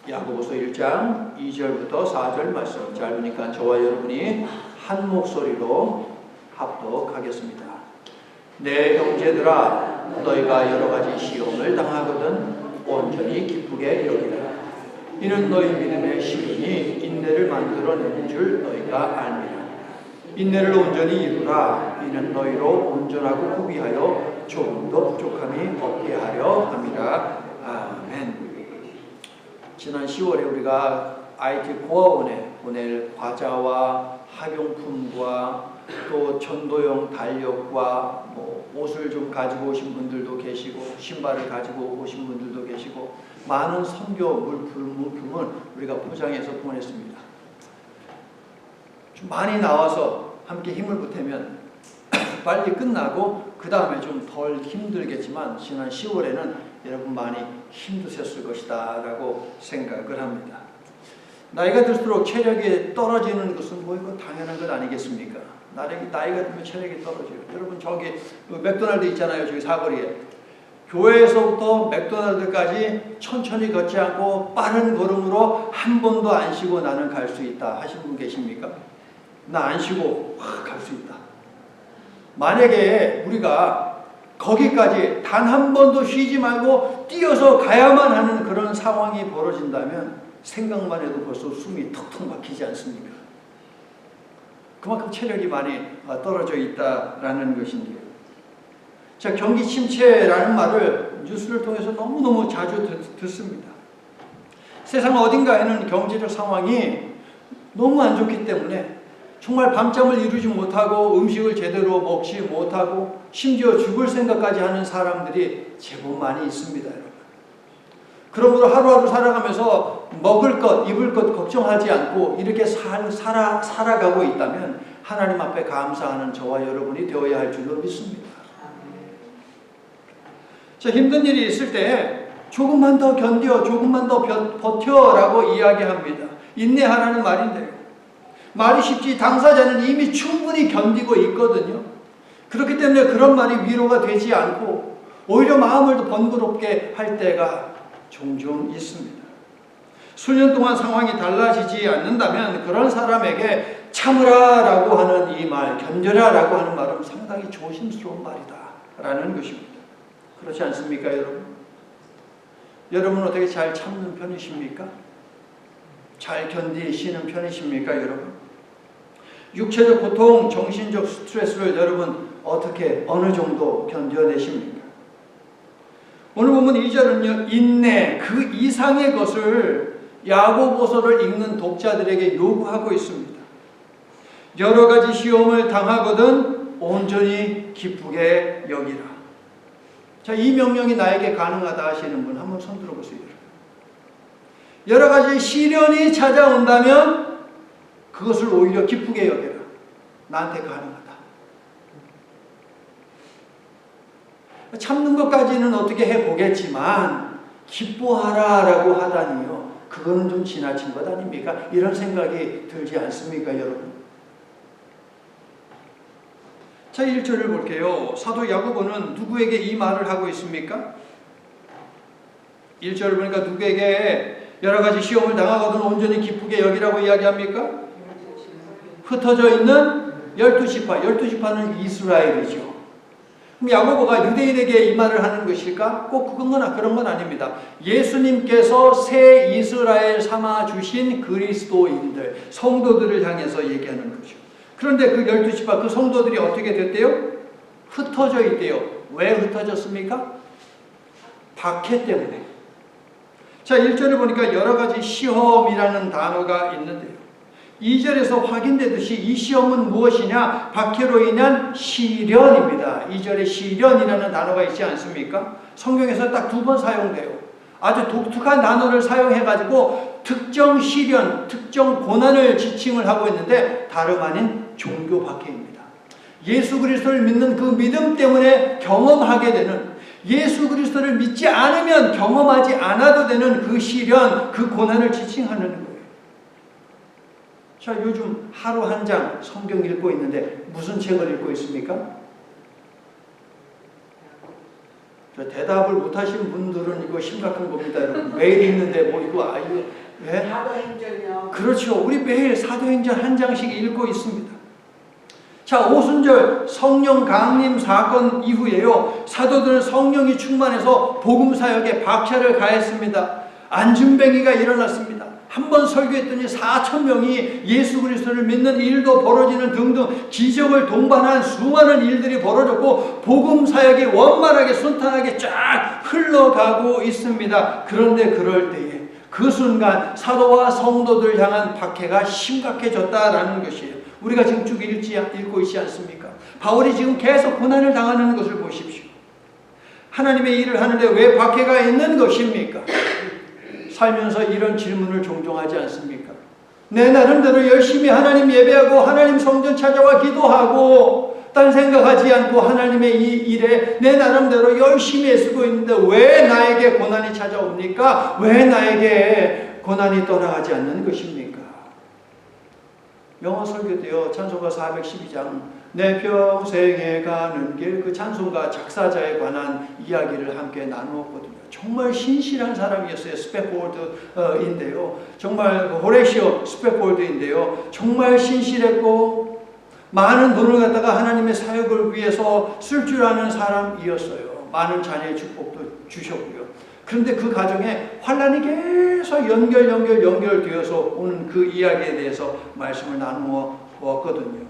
야고보서 1장 2절부터 4절 말씀 짧으니까 저와 여러분이 한 목소리로 합독하겠습니다. 내 형제들아, 너희가 여러 가지 시험을 당하거든 온전히 기쁘게 여기라. 이는 너희 믿음의 시련이 인내를 만들어내는 줄 너희가 알미라. 인내를 온전히 이루라. 이는 너희로 온전하고 구비하여 조금도 부족함이 없게 하려 함이라. 아멘. 지난 10월에 우리가 IT 고아원에 보낼 과자와 학용품과 또 전도용 달력과 옷을 좀 가지고 오신 분들도 계시고 신발을 가지고 오신 분들도 계시고 많은 선교 물품을 우리가 포장해서 보냈습니다. 좀 많이 나와서 함께 힘을 보태면 빨리 끝나고 그 다음에 좀 덜 힘들겠지만 지난 10월에는 여러분 많이 힘드셨을 것이다 라고 생각을 합니다. 나이가 들수록 체력이 떨어지는 것은 이거 당연한 것 아니겠습니까? 나이가 들면 체력이 떨어져요. 여러분 저기 맥도날드 있잖아요. 저기 사거리에. 교회에서부터 맥도날드까지 천천히 걷지 않고 빠른 걸음으로 한 번도 안 쉬고 나는 갈 수 있다 하신 분 계십니까? 나 안 쉬고 갈 수 있다. 만약에 우리가 거기까지 단 한 번도 쉬지 말고 뛰어서 가야만 하는 그런 상황이 벌어진다면 생각만 해도 벌써 숨이 턱턱 막히지 않습니까? 그만큼 체력이 많이 떨어져 있다라는 것인데요. 자, 경기 침체라는 말을 뉴스를 통해서 너무너무 자주 듣습니다. 세상 어딘가에는 경제적 상황이 너무 안 좋기 때문에 정말 밤잠을 이루지 못하고 음식을 제대로 먹지 못하고 심지어 죽을 생각까지 하는 사람들이 제법 많이 있습니다, 여러분. 그러므로 하루하루 살아가면서 먹을 것, 입을 것 걱정하지 않고 이렇게 살아가고 있다면 하나님 앞에 감사하는 저와 여러분이 되어야 할 줄로 믿습니다. 자, 힘든 일이 있을 때 조금만 더 견뎌, 조금만 더 버텨라고 이야기합니다. 인내하라는 말인데요. 말이 쉽지 당사자는 이미 충분히 견디고 있거든요. 그렇기 때문에 그런 말이 위로가 되지 않고 오히려 마음을 더 번거롭게 할 때가 종종 있습니다. 수년 동안 상황이 달라지지 않는다면 그런 사람에게 참으라라고 하는 이 말, 견뎌라라고 하는 말은 상당히 조심스러운 말이다 라는 것입니다. 그렇지 않습니까, 여러분? 여러분은 어떻게 잘 참는 편이십니까? 잘 견디시는 편이십니까, 여러분? 육체적 고통, 정신적 스트레스를 여러분 어떻게, 어느 정도 견뎌내십니까? 오늘 보면 2절은요, 인내, 그 이상의 것을 야고보서를 읽는 독자들에게 요구하고 있습니다. 여러 가지 시험을 당하거든 온전히 기쁘게 여기라. 자, 이 명령이 나에게 가능하다 하시는 분 한번 손 들어보세요. 여러 가지 시련이 찾아온다면 그것을 오히려 기쁘게 여겨라. 나한테 가능하다. 참는 것까지는 어떻게 해보겠지만 기뻐하라라고 하다니요. 그거는 좀 지나친 것 아닙니까? 이런 생각이 들지 않습니까, 여러분? 자, 1절을 볼게요. 사도 야고보는 누구에게 이 말을 하고 있습니까? 1절을 보니까 누구에게 여러 가지 시험을 당하거든 온전히 기쁘게 여기라고 이야기합니까? 흩어져 있는 12지파, 12지파는 이스라엘이죠. 그럼 야고보가 유대인에게 이 말을 하는 것일까? 꼭 그런 건 아닙니다. 예수님께서 새 이스라엘 삼아주신 그리스도인들, 성도들을 향해서 얘기하는 거죠. 그런데 그 12지파, 그 성도들이 어떻게 됐대요? 흩어져 있대요. 왜 흩어졌습니까? 박해 때문에. 자, 1절을 보니까 여러 가지 시험이라는 단어가 있는데요. 2절에서 확인되듯이 이 시험은 무엇이냐? 박해로 인한 시련입니다. 2절에 시련이라는 단어가 있지 않습니까? 성경에서 딱 2번 사용돼요. 아주 독특한 단어를 사용해가지고 특정 시련, 특정 고난을 지칭을 하고 있는데 다름 아닌 종교 박해입니다. 예수 그리스도를 믿는 그 믿음 때문에 경험하게 되는, 예수 그리스도를 믿지 않으면 경험하지 않아도 되는 그 시련, 그 고난을 지칭하는 거예요. 자, 요즘 하루 한 장 성경 읽고 있는데 무슨 책을 읽고 있습니까? 저 대답을 못하신 분들은 이거 심각한 겁니다, 여러분. 매일 읽는데 뭐 이거 아유, 왜? 사도행전이요. 그렇죠. 우리 매일 사도행전 한 장씩 읽고 있습니다. 자, 오순절 성령 강림 사건 이후에요, 사도들은 성령이 충만해서 복음 사역에 박차를 가했습니다. 안진뱅이가 일어났습니다. 한 번 설교했더니 4,000명이 예수 그리스도를 믿는 일도 벌어지는 등등 기적을 동반한 수많은 일들이 벌어졌고 복음 사역이 원만하게 순탄하게 쫙 흘러가고 있습니다. 그런데 그럴 때에 그 순간 사도와 성도들 향한 박해가 심각해졌다라는 것이에요. 우리가 지금 쭉 읽고 있지 않습니까? 바울이 지금 계속 고난을 당하는 것을 보십시오. 하나님의 일을 하는데 왜 박해가 있는 것입니까? 살면서 이런 질문을 종종 하지 않습니까? 내 나름대로 열심히 하나님 예배하고 하나님 성전 찾아와 기도하고 딴 생각하지 않고 하나님의 이 일에 내 나름대로 열심히 애쓰고 있는데 왜 나에게 고난이 찾아옵니까? 왜 나에게 고난이 떠나가지 않는 것입니까? 영어 설교도요, 찬송가 412장 내 평생에 가는 길, 그 찬송가 작사자에 관한 이야기를 함께 나누었거든요. 정말 신실한 사람이었어요. 스페포드인데요. 정말 호레시오 스페포드인데요. 정말 신실했고 많은 돈을 갖다가 하나님의 사역을 위해서 쓸 줄 아는 사람이었어요. 많은 자녀의 축복도 주셨고요. 그런데 그 가정에 환란이 계속 연결되어서 오는 그 이야기에 대해서 말씀을 나누어 보았거든요.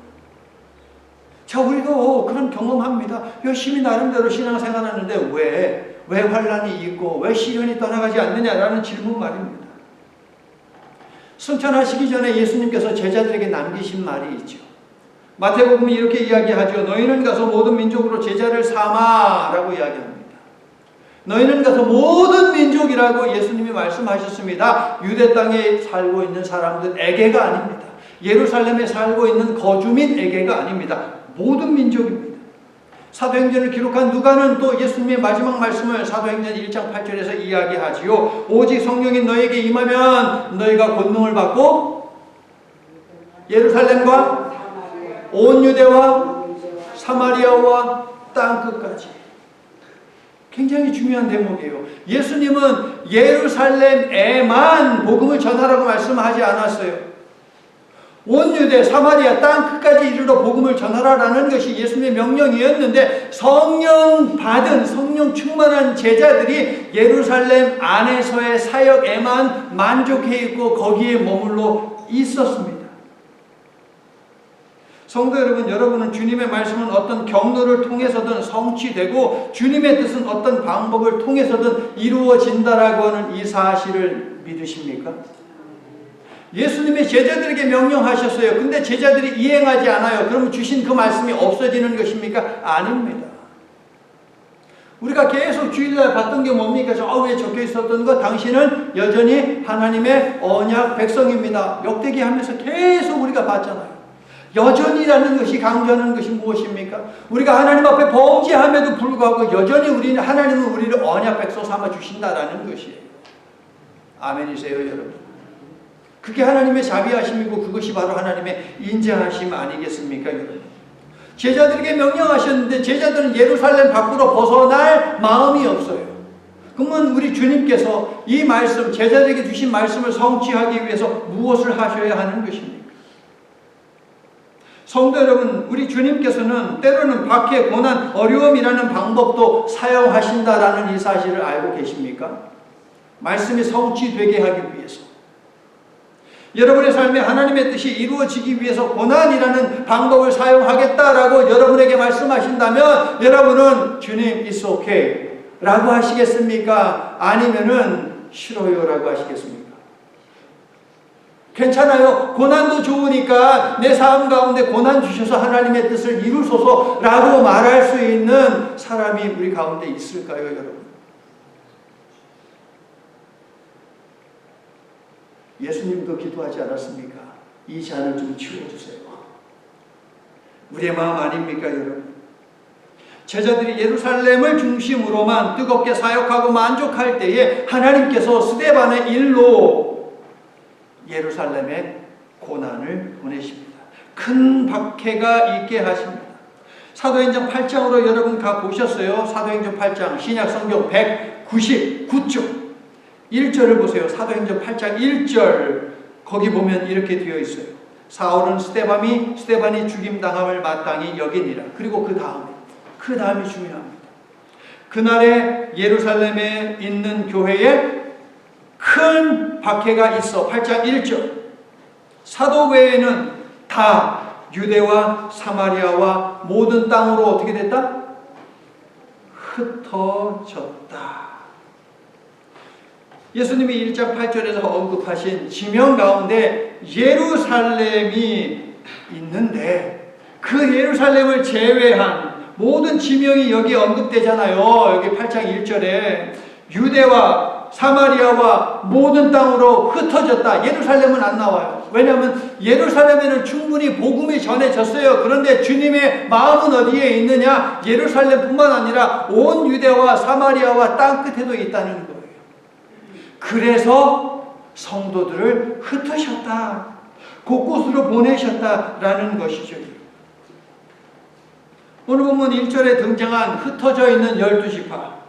자, 우리도 그런 경험합니다. 열심히 나름대로 신앙생활하는데 왜 환란이 있고 왜 시련이 떠나가지 않느냐라는 질문 말입니다. 승천하시기 전에 예수님께서 제자들에게 남기신 말이 있죠. 마태복음이 이렇게 이야기하죠. 너희는 가서 모든 민족으로 제자를 삼아라고 이야기합니다. 너희는 가서 모든 민족이라고 예수님이 말씀하셨습니다. 유대 땅에 살고 있는 사람들에게가 아닙니다. 예루살렘에 살고 있는 거주민에게가 아닙니다. 모든 민족입니다. 사도행전을 기록한 누가는 또 예수님의 마지막 말씀을 사도행전 1장 8절에서 이야기하지요. 오직 성령이 너에게 임하면 너희가 권능을 받고 예루살렘과 온 유대와 사마리아와 땅끝까지. 굉장히 중요한 대목이에요. 예수님은 예루살렘에만 복음을 전하라고 말씀하지 않았어요. 온 유대, 사마리아, 땅 끝까지 이르러 복음을 전하라라는 것이 예수님의 명령이었는데 성령 받은, 성령 충만한 제자들이 예루살렘 안에서의 사역에만 만족해 있고 거기에 머물러 있었습니다. 성도 여러분, 여러분은 주님의 말씀은 어떤 경로를 통해서든 성취되고 주님의 뜻은 어떤 방법을 통해서든 이루어진다라고 하는 이 사실을 믿으십니까? 예수님의 제자들에게 명령하셨어요. 근데 제자들이 이행하지 않아요. 그러면 주신 그 말씀이 없어지는 것입니까? 아닙니다. 우리가 계속 주일날 봤던 게 뭡니까? 저 위에 적혀 있었던 거, 당신은 여전히 하나님의 언약 백성입니다. 역대기 하면서 계속 우리가 봤잖아요. 여전히라는 것이 강조하는 것이 무엇입니까? 우리가 하나님 앞에 범죄함에도 불구하고 여전히 하나님은 우리를 언약 백성 삼아 주신다라는 것이에요. 아멘이세요, 여러분? 그게 하나님의 자비하심이고 그것이 바로 하나님의 인자하심 아니겠습니까, 여러분? 제자들에게 명령하셨는데 제자들은 예루살렘 밖으로 벗어날 마음이 없어요. 그러면 우리 주님께서 이 말씀, 제자들에게 주신 말씀을 성취하기 위해서 무엇을 하셔야 하는 것입니까? 성도 여러분, 우리 주님께서는 때로는 박해, 고난, 어려움이라는 방법도 사용하신다라는 이 사실을 알고 계십니까? 말씀이 성취되게 하기 위해서. 여러분의 삶에 하나님의 뜻이 이루어지기 위해서 고난이라는 방법을 사용하겠다라고 여러분에게 말씀하신다면 여러분은 주님 it's okay 라고 하시겠습니까? 아니면은 싫어요 라고 하시겠습니까? 괜찮아요. 고난도 좋으니까 내 삶 가운데 고난 주셔서 하나님의 뜻을 이루소서 라고 말할 수 있는 사람이 우리 가운데 있을까요, 여러분? 예수님도 기도하지 않았습니까? 이 잔을 좀 치워주세요. 우리의 마음 아닙니까, 여러분? 제자들이 예루살렘을 중심으로만 뜨겁게 사역하고 만족할 때에 하나님께서 스데반의 일로 예루살렘에 고난을 보내십니다. 큰 박해가 있게 하십니다. 사도행전 8장으로 여러분 가 보셨어요? 사도행전 8장 신약 성경 199쪽 1절을 보세요. 사도행전 8장 1절 거기 보면 이렇게 되어 있어요. 사울은 스데반이 죽임당함을 마땅히 여기니라. 그리고 그 다음이 중요합니다. 그날에 예루살렘에 있는 교회에 큰 박해가 있어. 8장 1절 사도 외에는 다 유대와 사마리아와 모든 땅으로 어떻게 됐다? 흩어졌다. 예수님이 1장 8절에서 언급하신 지명 가운데 예루살렘이 있는데 그 예루살렘을 제외한 모든 지명이 여기 언급되잖아요. 여기 8장 1절에 유대와 사마리아와 모든 땅으로 흩어졌다. 예루살렘은 안 나와요. 왜냐하면 예루살렘에는 충분히 복음이 전해졌어요. 그런데 주님의 마음은 어디에 있느냐? 예루살렘뿐만 아니라 온 유대와 사마리아와 땅끝에도 있다는 거예요. 그래서 성도들을 흩으셨다. 곳곳으로 보내셨다라는 것이죠. 오늘 본문 1절에 등장한 흩어져 있는 12지파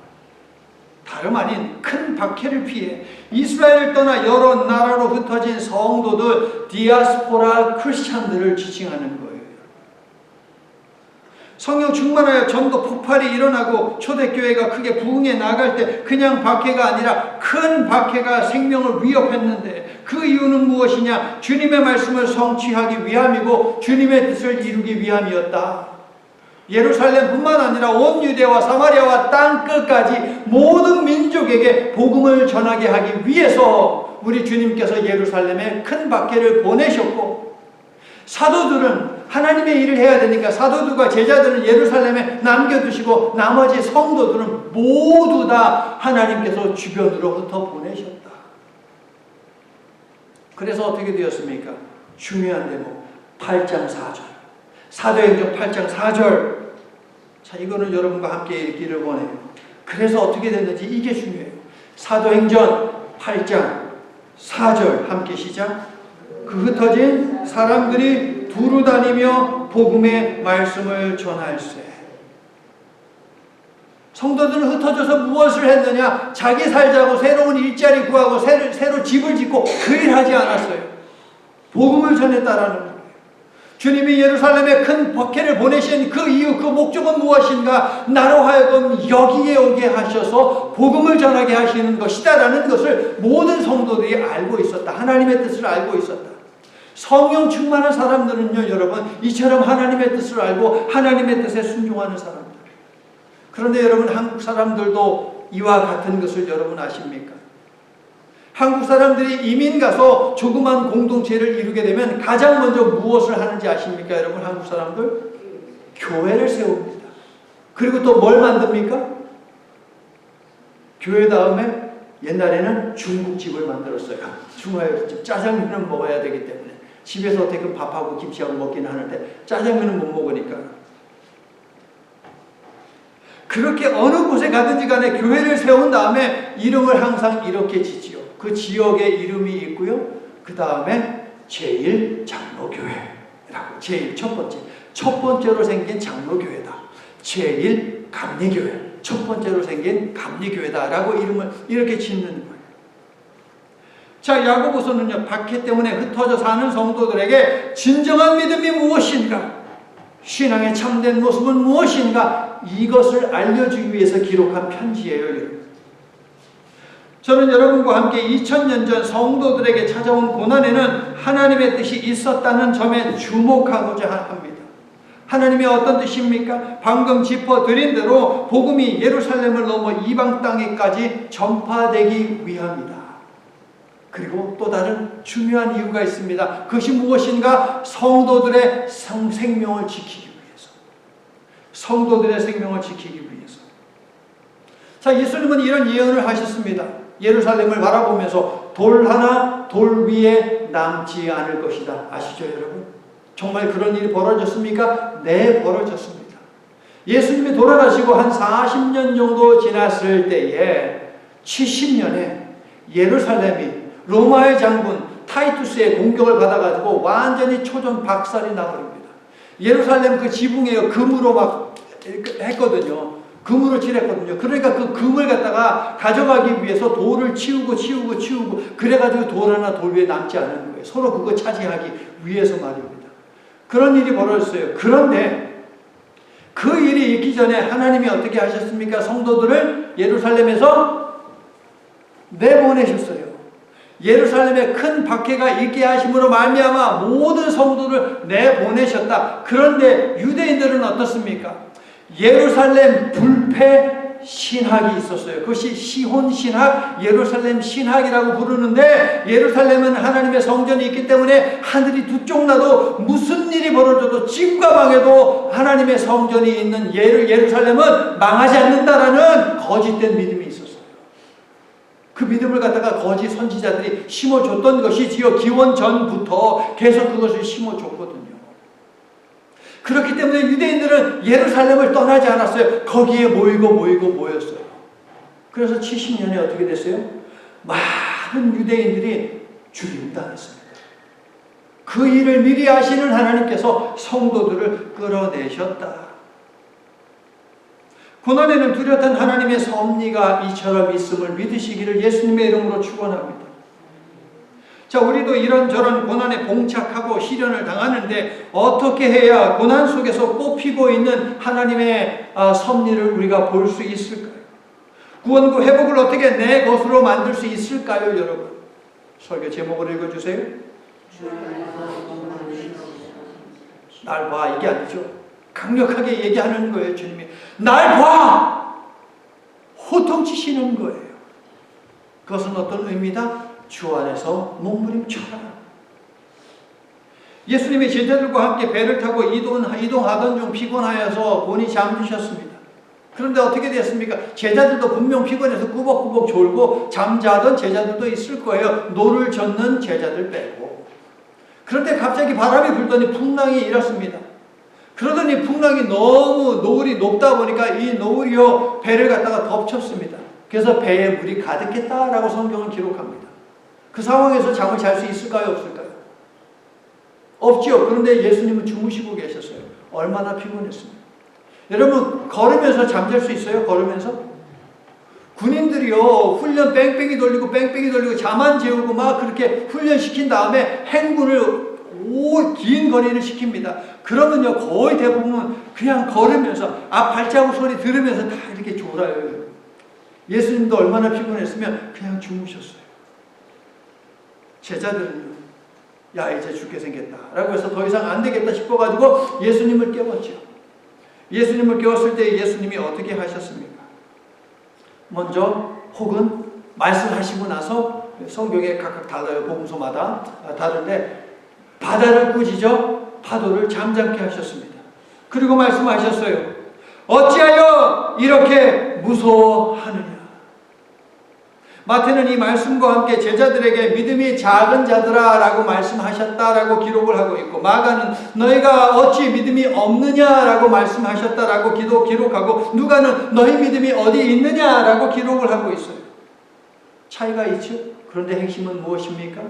다름 아닌 큰 박해를 피해 이스라엘을 떠나 여러 나라로 흩어진 성도들 디아스포라 크리스찬들을 지칭하는 거예요. 성령 충만하여 전도 폭발이 일어나고 초대교회가 크게 부흥해 나갈 때 그냥 박해가 아니라 큰 박해가 생명을 위협했는데 그 이유는 무엇이냐? 주님의 말씀을 성취하기 위함이고 주님의 뜻을 이루기 위함이었다. 예루살렘뿐만 아니라 온 유대와 사마리아와 땅끝까지 모든 민족에게 복음을 전하게 하기 위해서 우리 주님께서 예루살렘에 큰 박해를 보내셨고 사도들은 하나님의 일을 해야 되니까 사도들과 제자들은 예루살렘에 남겨두시고 나머지 성도들은 모두 다 하나님께서 주변으로 흩어 보내셨다. 그래서 어떻게 되었습니까? 중요한 대목 8장 4절 사도행전 8장 4절 자, 이거는 여러분과 함께 읽기를 원해요. 그래서 어떻게 됐는지 이게 중요해요. 사도행전 8장 4절 함께 시작. 그 흩어진 사람들이 두루 다니며 복음의 말씀을 전할세. 성도들은 흩어져서 무엇을 했느냐? 자기 살자고 새로운 일자리 구하고 새로 집을 짓고 그 일 하지 않았어요. 복음을 전했다라는 거예요. 주님이 예루살렘에 큰 박해를 보내신 그 이유, 그 목적은 무엇인가? 나로 하여금 여기에 오게 하셔서 복음을 전하게 하시는 것이다라는 것을 모든 성도들이 알고 있었다. 하나님의 뜻을 알고 있었다. 성령 충만한 사람들은요, 여러분, 이처럼 하나님의 뜻을 알고 하나님의 뜻에 순종하는 사람들. 그런데 여러분, 한국 사람들도 이와 같은 것을 여러분 아십니까? 한국 사람들이 이민 가서 조그만 공동체를 이루게 되면 가장 먼저 무엇을 하는지 아십니까? 여러분, 한국 사람들? 교회를 세웁니다. 그리고 또 뭘 만듭니까? 교회 다음에 옛날에는 중국집을 만들었어요. 중화요리집. 짜장면은 먹어야 되기 때문에. 집에서 어떻게 밥하고 김치하고 먹긴 하는데 짜장면은 못 먹으니까. 그렇게 어느 곳에 가든지 간에 교회를 세운 다음에 이름을 항상 이렇게 짓지요. 그 지역의 이름이 있고요. 그 다음에 제1장로교회라고. 제일 첫 번째로 생긴 장로교회다. 제1감리교회. 첫 번째로 생긴 감리교회다라고 이름을 이렇게 짓는 거예요. 자, 야고보서는요, 박해 때문에 흩어져 사는 성도들에게 진정한 믿음이 무엇인가? 신앙의 참된 모습은 무엇인가? 이것을 알려주기 위해서 기록한 편지예요, 여러분. 저는 여러분과 함께 2000년 전 성도들에게 찾아온 고난에는 하나님의 뜻이 있었다는 점에 주목하고자 합니다. 하나님의 어떤 뜻입니까? 방금 짚어드린 대로 복음이 예루살렘을 넘어 이방 땅에까지 전파되기 위함이다. 그리고 또 다른 중요한 이유가 있습니다. 그것이 무엇인가? 성도들의 생명을 지키기 위해서. 성도들의 생명을 지키기 위해서. 자, 예수님은 이런 예언을 하셨습니다. 예루살렘을 바라보면서 돌 하나 돌 위에 남지 않을 것이다. 아시죠, 여러분? 정말 그런 일이 벌어졌습니까? 네, 벌어졌습니다. 예수님이 돌아가시고 한 40년 정도 지났을 때에 70년에 예루살렘이 로마의 장군 타이투스의 공격을 받아가지고 완전히 초전 박살이 나버립니다. 예루살렘 그 지붕에요, 금으로 막 했거든요. 금으로 칠했거든요. 그러니까 그 금을 갖다가 가져가기 위해서 돌을 치우고 그래가지고 돌 하나 돌 위에 남지 않은 거예요. 서로 그거 차지하기 위해서 말입니다. 그런 일이 벌어졌어요. 그런데 그 일이 있기 전에 하나님이 어떻게 하셨습니까? 성도들을 예루살렘에서 내보내셨어요. 예루살렘에 큰 박해가 있게 하심으로 말미암아 모든 성도를 내보내셨다. 그런데 유대인들은 어떻습니까? 예루살렘 불패 신학이 있었어요. 그것이 시혼 신학, 예루살렘 신학이라고 부르는데, 예루살렘은 하나님의 성전이 있기 때문에 하늘이 두 쪽 나도 무슨 일이 벌어져도 지구가 망해도 하나님의 성전이 있는 예루살렘은 망하지 않는다라는 거짓된 믿음이 있었어요. 그 믿음을 갖다가 거짓 선지자들이 심어줬던 것이지요. 기원 전부터 계속 그것을 심어줬거든요. 그렇기 때문에 유대인들은 예루살렘을 떠나지 않았어요. 거기에 모였어요. 그래서 70년에 어떻게 됐어요? 많은 유대인들이 죽임당했습니다. 그 일을 미리 아시는 하나님께서 성도들을 끌어내셨다. 고난에는 뚜렷한 하나님의 섭리가 이처럼 있음을 믿으시기를 예수님의 이름으로 축원합니다. 자, 우리도 이런저런 고난에 봉착하고 시련을 당하는데 어떻게 해야 고난 속에서 꽃피고 있는 하나님의 섭리를 우리가 볼 수 있을까요? 구원과 회복을 어떻게 내 것으로 만들 수 있을까요, 여러분? 설교 제목을 읽어주세요. 날 봐, 이게 아니죠. 강력하게 얘기하는 거예요. 주님이 날 봐! 호통치시는 거예요. 그것은 어떤 의미다? 주 안에서 몸부림쳐라. 예수님이 제자들과 함께 배를 타고 이동하던 중 피곤하여서 곤히 잠드셨습니다. 그런데 어떻게 됐습니까? 제자들도 분명 피곤해서 꾸벅꾸벅 졸고 잠자던 제자들도 있을 거예요. 노를 젓는 제자들 빼고. 그런데 갑자기 바람이 불더니 풍랑이 일었습니다. 그러더니 풍랑이 너무 노을이 높다 보니까 이 노을이요 배를 갖다가 덮쳤습니다. 그래서 배에 물이 가득했다라고 성경은 기록합니다. 그 상황에서 잠을 잘 수 있을까요, 없을까요? 없죠. 그런데 예수님은 주무시고 계셨어요. 얼마나 피곤했습니까? 여러분, 걸으면서 잠잘 수 있어요? 걸으면서? 군인들이요 훈련 뺑뺑이 돌리고 잠 안 재우고 막 그렇게 훈련시킨 다음에 행군을 긴 거리를 시킵니다. 그러면요 거의 대부분 그냥 걸으면서 앞 발자국 소리 들으면서 다 이렇게 졸아요. 예수님도 얼마나 피곤했으면 그냥 주무셨어요. 제자들은요, 야 이제 죽게 생겼다 라고 해서 더 이상 안 되겠다 싶어가지고 예수님을 깨웠죠. 예수님을 깨웠을 때 예수님이 어떻게 하셨습니까? 먼저 혹은 말씀하시고 나서 성경에 각각 달라요. 복음서마다 다른데 바다를 꾸짖어 파도를 잠잠케 하셨습니다. 그리고 말씀하셨어요. 어찌하여 이렇게 무서워하느냐. 마태는 이 말씀과 함께 제자들에게 믿음이 작은 자들아 라고 말씀하셨다라고 기록을 하고 있고, 마가는 너희가 어찌 믿음이 없느냐라고 말씀하셨다라고 기록하고, 누가는 너희 믿음이 어디 있느냐라고 기록을 하고 있어요. 차이가 있죠. 그런데 핵심은 무엇입니까?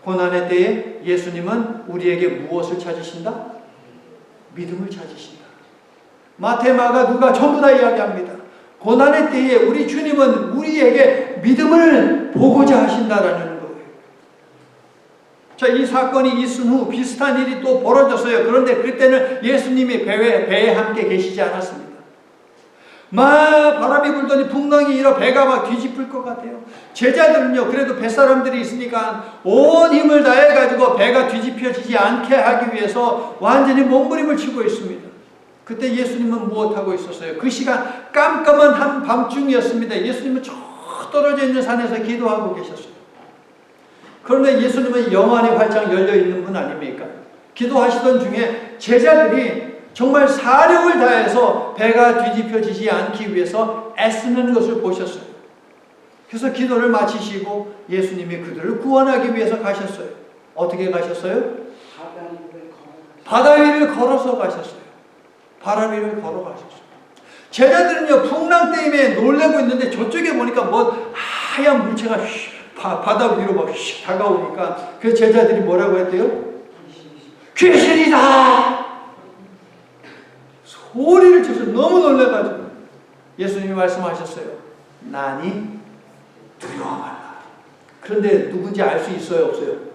고난의 때에 예수님은 우리에게 무엇을 찾으신다? 믿음을 찾으신다. 마태, 마가, 누가 전부 다 이야기합니다. 고난의 때에 우리 주님은 우리에게 믿음을 보고자 하신다라는 거예요. 자, 이 사건이 있은 후 비슷한 일이 또 벌어졌어요. 그런데 그때는 예수님이 배에 함께 계시지 않았습니다. 막 바람이 불더니 풍랑이 일어 배가 막 뒤집힐 것 같아요. 제자들은요 그래도 뱃사람들이 있으니까 온 힘을 다해가지고 배가 뒤집혀지지 않게 하기 위해서 완전히 몸부림을 치고 있습니다. 그때 예수님은 무엇하고 있었어요? 그 시간 깜깜한 한밤중이었습니다. 예수님은 저 떨어져 있는 산에서 기도하고 계셨어요. 그런데 예수님은 영안이 활짝 열려 있는 분 아닙니까? 기도하시던 중에 제자들이 정말 사력을 다해서 배가 뒤집혀지지 않기 위해서 애쓰는 것을 보셨어요. 그래서 기도를 마치시고 예수님이 그들을 구원하기 위해서 가셨어요. 어떻게 가셨어요? 바다 위를 걸어서 가셨어요. 바람 위를 걸어가셨어요. 제자들은요 풍랑 때문에 놀라고 있는데 저쪽에 보니까 뭐 하얀 물체가 바다 위로 막 다가오니까 그 제자들이 뭐라고 했대요? 귀신이다! 소리를 쳐서 너무 놀래가지고 예수님이 말씀하셨어요. 나니 두려워 말라. 그런데 누군지 알 수 있어요, 없어요?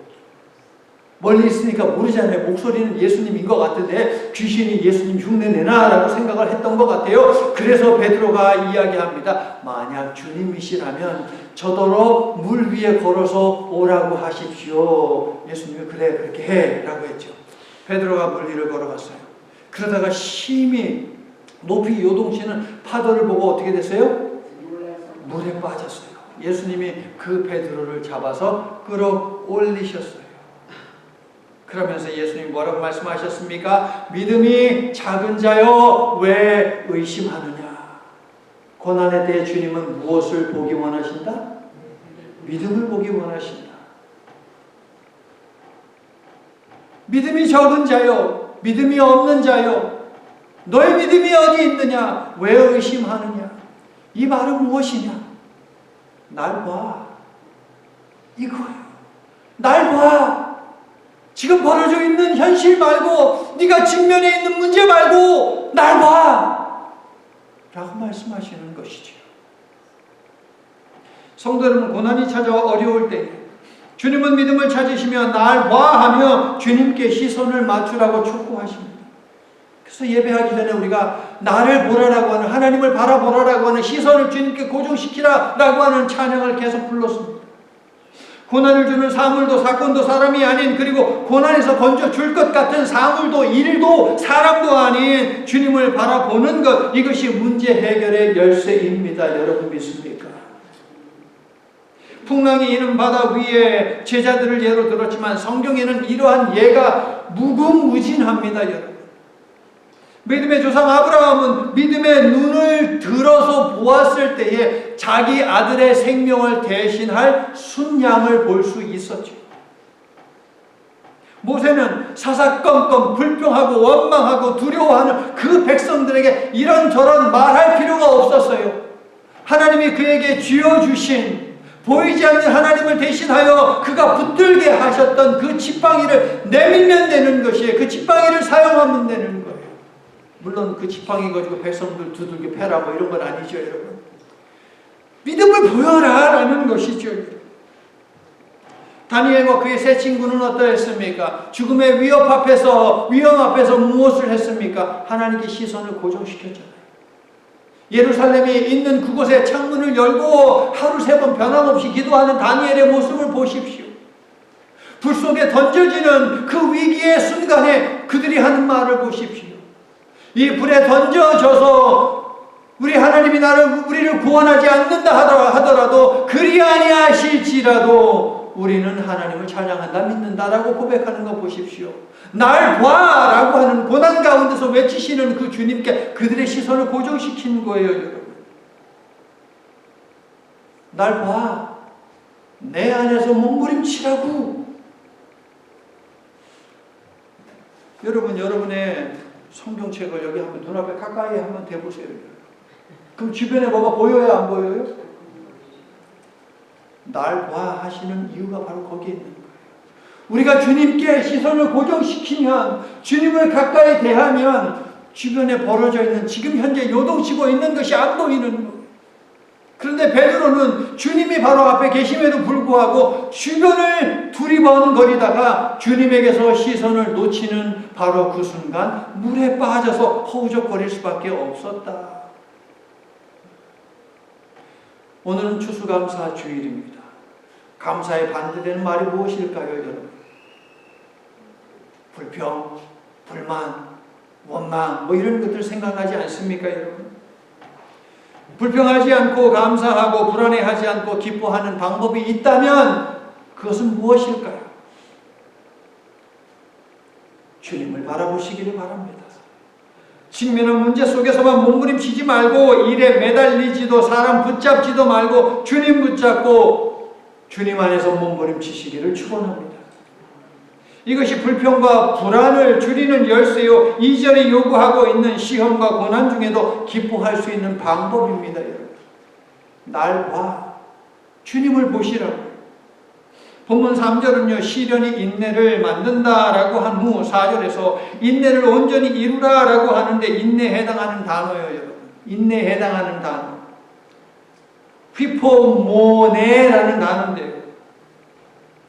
멀리 있으니까 모르잖아요. 목소리는 예수님인 것 같은데 귀신이 예수님 흉내내나 라고 생각을 했던 것 같아요. 그래서 베드로가 이야기합니다. 만약 주님이시라면 저더러 물 위에 걸어서 오라고 하십시오. 예수님이 그래 그렇게 해 라고 했죠. 베드로가 물 위를 걸어갔어요. 그러다가 심히 높이 요동치는 파도를 보고 어떻게 됐어요? 물에 빠졌어요. 예수님이 그 베드로를 잡아서 끌어올리셨어요. 그러면서 예수님 뭐라고 말씀하셨습니까? 믿음이 작은 자여 왜 의심하느냐? 고난에 대해 주님은 무엇을 보기 원하신다? 믿음을 보기 원하신다. 믿음이 적은 자여, 믿음이 없는 자여, 너의 믿음이 어디 있느냐? 왜 의심하느냐? 이 말은 무엇이냐? 날 봐. 이거예요. 날 봐. 지금 벌어져 있는 현실 말고 네가 직면해 있는 문제 말고 날 봐. 라고 말씀하시는 것이죠. 성도 여러분, 고난이 찾아와 어려울 때 주님은 믿음을 찾으시며 날 봐 하며 주님께 시선을 맞추라고 촉구하십니다. 그래서 예배하기 전에 우리가 나를 보라라고 하는, 하나님을 바라보라라고 하는, 시선을 주님께 고정시키라라고 하는 찬양을 계속 불렀습니다. 고난을 주는 사물도 사건도 사람이 아닌, 그리고 고난에서 건져줄 것 같은 사물도 일도 사람도 아닌 주님을 바라보는 것, 이것이 문제 해결의 열쇠입니다. 여러분 믿습니까? 풍랑이 이는 바다 위에 제자들을 예로 들었지만 성경에는 이러한 예가 무궁무진합니다. 여러분, 믿음의 조상 아브라함은 믿음의 눈을 들어서 보았을 때에 자기 아들의 생명을 대신할 순양을 볼 수 있었죠. 모세는 사사건건 불평하고 원망하고 두려워하는 그 백성들에게 이런저런 말할 필요가 없었어요. 하나님이 그에게 쥐어주신, 보이지 않는 하나님을 대신하여 그가 붙들게 하셨던 그 지팡이를 내밀면 되는 것이에요. 그 지팡이를 사용하면 되는 거예요. 물론 그 지팡이 가지고 백성들 두들겨 패라 뭐 이런 건 아니죠, 여러분. 믿음을 보여라 라는 것이죠. 다니엘과 그의 세 친구는 어떠했습니까? 죽음의 위험 앞에서 무엇을 했습니까? 하나님께 시선을 고정시켰잖아요. 예루살렘에 있는 그곳에 창문을 열고 하루 3번 변함없이 기도하는 다니엘의 모습을 보십시오. 불 속에 던져지는 그 위기의 순간에 그들이 하는 말을 보십시오. 이 불에 던져져서 우리 하나님이 우리를 구원하지 않는다 하더라도 그리 아니하실지라도 우리는 하나님을 찬양한다, 믿는다라고 고백하는 거 보십시오. 날 봐라고 하는 고난 가운데서 외치시는 그 주님께 그들의 시선을 고정시키는 거예요, 여러분. 날 봐. 내 안에서 몸부림치라고. 여러분, 여러분의 성경책을 여기 한번 눈앞에 가까이 한번 대보세요. 그럼 주변에 뭐가 보여요, 안 보여요? 날 봐 하시는 이유가 바로 거기에 있는 거예요. 우리가 주님께 시선을 고정시키면, 주님을 가까이 대하면 주변에 벌어져 있는, 지금 현재 요동치고 있는 것이 안 보이는 거예요. 그런데 베드로는 주님이 바로 앞에 계심에도 불구하고 주변을 두리번거리다가 주님에게서 시선을 놓치는 바로 그 순간 물에 빠져서 허우적거릴 수밖에 없었다. 오늘은 추수감사 주일입니다. 감사에 반대되는 말이 무엇일까요, 여러분? 불평, 불만, 원망, 뭐 이런 것들 생각나지 않습니까, 여러분? 불평하지 않고 감사하고 불안해하지 않고 기뻐하는 방법이 있다면 그것은 무엇일까요? 주님을 바라보시기를 바랍니다. 직면한 문제 속에서만 몸부림치지 말고 일에 매달리지도, 사람 붙잡지도 말고 주님 붙잡고 주님 안에서 몸부림치시기를 축원합니다. 이것이 불평과 불안을 줄이는 열쇠요, 2절이 요구하고 있는 시험과 고난 중에도 기뻐할 수 있는 방법입니다. 여러분, 날 봐. 주님을 보시라고. 본문 3절은요, 시련이 인내를 만든다라고 한 후 4절에서 인내를 온전히 이루라라고 하는데, 인내에 해당하는 단어예요, 여러분. 인내에 해당하는 단어. 휘포모네라는 단어인데요.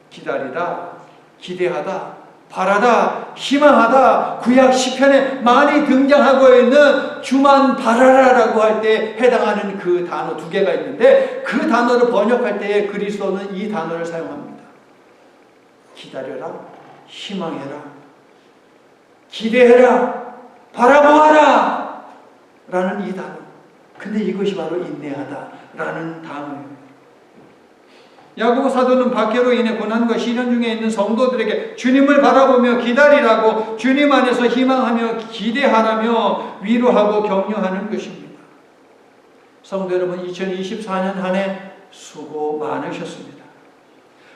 기다리다, 기대하다, 바라다, 희망하다, 구약 시편에 많이 등장하고 있는 주만 바라라라고 할 때 해당하는 그 단어 두 개가 있는데, 그 단어를 번역할 때에 그리스도는 이 단어를 사용합니다. 기다려라, 희망해라, 기대해라, 바라보아라 라는 이 단어. 근데 이것이 바로 인내하다 라는 단어예요. 야고보 사도는 박해로 인해 고난과 시련 중에 있는 성도들에게 주님을 바라보며 기다리라고, 주님 안에서 희망하며 기대하라며 위로하고 격려하는 것입니다. 성도 여러분, 2024년 한 해 수고 많으셨습니다.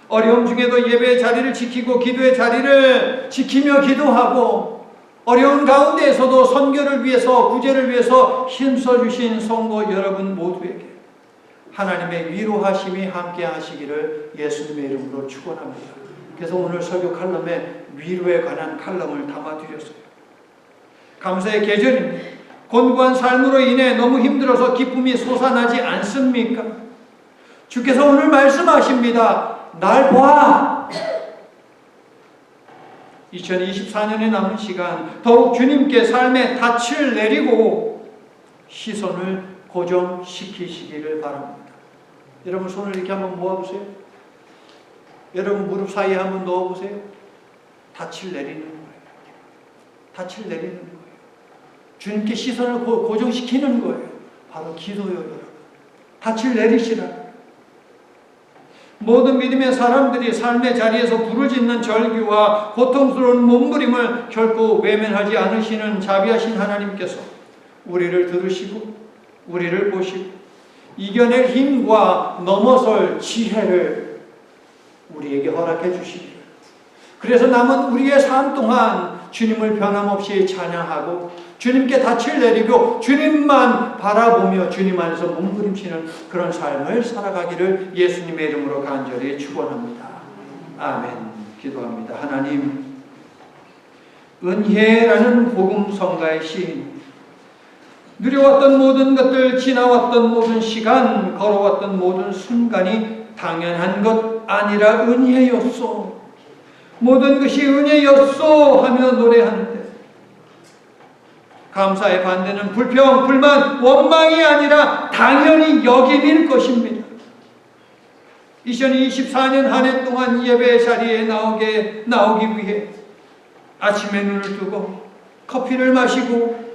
어려움 중에도 예배의 자리를 지키고 기도의 자리를 지키며 기도하고, 어려운 가운데에서도 선교를 위해서, 구제를 위해서 힘써주신 성도 여러분 모두에게 하나님의 위로하심이 함께 하시기를 예수님의 이름으로 축원합니다. 그래서 오늘 설교 칼럼에 위로에 관한 칼럼을 담아드렸어요. 감사의 계절입니다. 곤고한 삶으로 인해 너무 힘들어서 기쁨이 솟아나지 않습니까? 주께서 오늘 말씀하십니다. 날 봐! 2024년에 남은 시간 더욱 주님께 삶의 닻을 내리고 시선을 고정시키시기를 바랍니다. 여러분 손을 이렇게 한번 모아보세요. 여러분 무릎 사이에 한번 넣어보세요. 닻을 내리는 거예요. 닻을 내리는 거예요. 주님께 시선을 고정시키는 거예요. 바로 기도요, 여러분. 닻을 내리시라. 모든 믿음의 사람들이 삶의 자리에서 부르짖는 절규와 고통스러운 몸부림을 결코 외면하지 않으시는 자비하신 하나님께서 우리를 들으시고 우리를 보시고 이겨낼 힘과 넘어설 지혜를 우리에게 허락해 주시기를, 그래서 남은 우리의 삶 동안 주님을 변함없이 찬양하고 주님께 닻을 내리고 주님만 바라보며 주님 안에서 몸부림치는 그런 삶을 살아가기를 예수님의 이름으로 간절히 축원합니다. 아멘. 기도합니다. 하나님, 은혜라는 복음 성가의 시인, 누려왔던 모든 것들, 지나왔던 모든 시간, 걸어왔던 모든 순간이 당연한 것 아니라 은혜였소, 모든 것이 은혜였소 하며 노래하는데, 감사의 반대는 불평, 불만, 원망이 아니라 당연히 여김일 것입니다. 2024년 한 해 동안 예배 자리에 나오기 위해 아침에 눈을 뜨고 커피를 마시고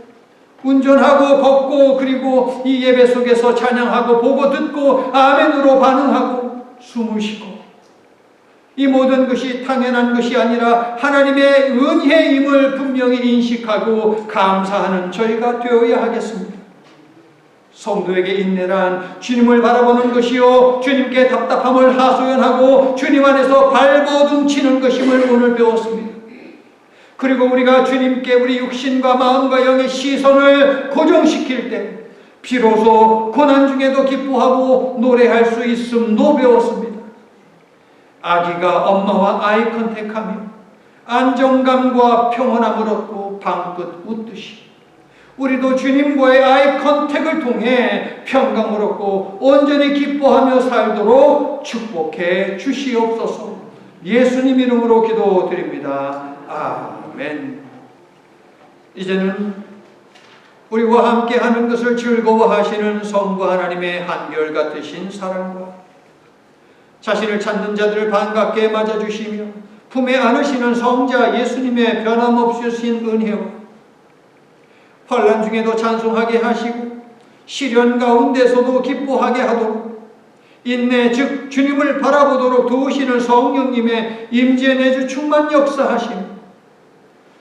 운전하고 걷고, 그리고 이 예배 속에서 찬양하고 보고 듣고 아멘으로 반응하고 숨을 쉬고, 이 모든 것이 당연한 것이 아니라 하나님의 은혜임을 분명히 인식하고 감사하는 저희가 되어야 하겠습니다. 성도에게 인내란 주님을 바라보는 것이요 주님께 답답함을 하소연하고 주님 안에서 발버둥치는 것임을 오늘 배웠습니다. 그리고 우리가 주님께 우리 육신과 마음과 영의 시선을 고정시킬 때 비로소 고난 중에도 기뻐하고 노래할 수 있음도 배웠습니다. 아기가 엄마와 아이 컨택하며 안정감과 평온함을 얻고 방긋 웃듯이 우리도 주님과의 아이 컨택을 통해 평강을 얻고 온전히 기뻐하며 살도록 축복해 주시옵소서. 예수님 이름으로 기도드립니다. 아멘. 이제는 우리와 함께 하는 것을 즐거워하시는 성부 하나님의 한결같으신 사랑과 자신을 찾는 자들을 반갑게 맞아주시며 품에 안으시는 성자 예수님의 변함없으신 은혜와 환난 중에도 찬송하게 하시고 시련 가운데서도 기뻐하게 하도록 인내 즉 주님을 바라보도록 도우시는 성령님의 임재 내주 충만 역사하시며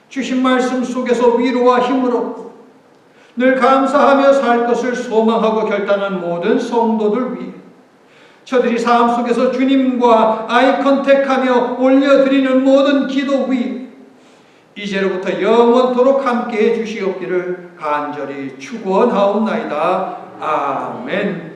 주신 말씀 속에서 위로와 힘을 얻고 늘 감사하며 살 것을 소망하고 결단한 모든 성도들 위해 저들이 삶 속에서 주님과 아이 컨택하며 올려드리는 모든 기도 위에 이제로부터 영원토록 함께해 주시옵기를 간절히 축원하옵나이다. 아멘.